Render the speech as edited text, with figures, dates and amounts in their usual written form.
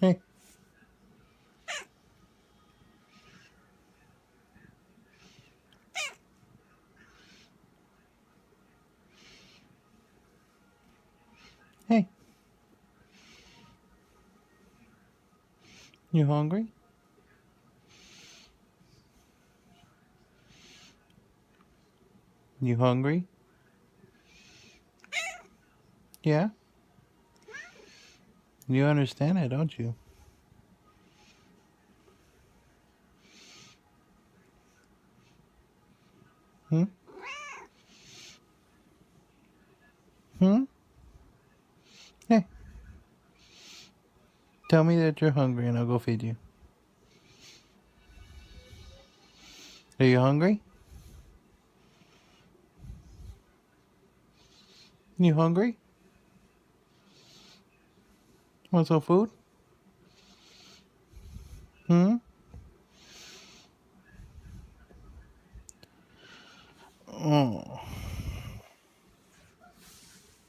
Hey. Hey. You hungry? You hungry? Yeah? You understand it, don't you? Hmm? Hmm? Hey. Tell me that you're hungry and I'll go feed you. Are you hungry? You hungry? Want some food? Hmm? Oh.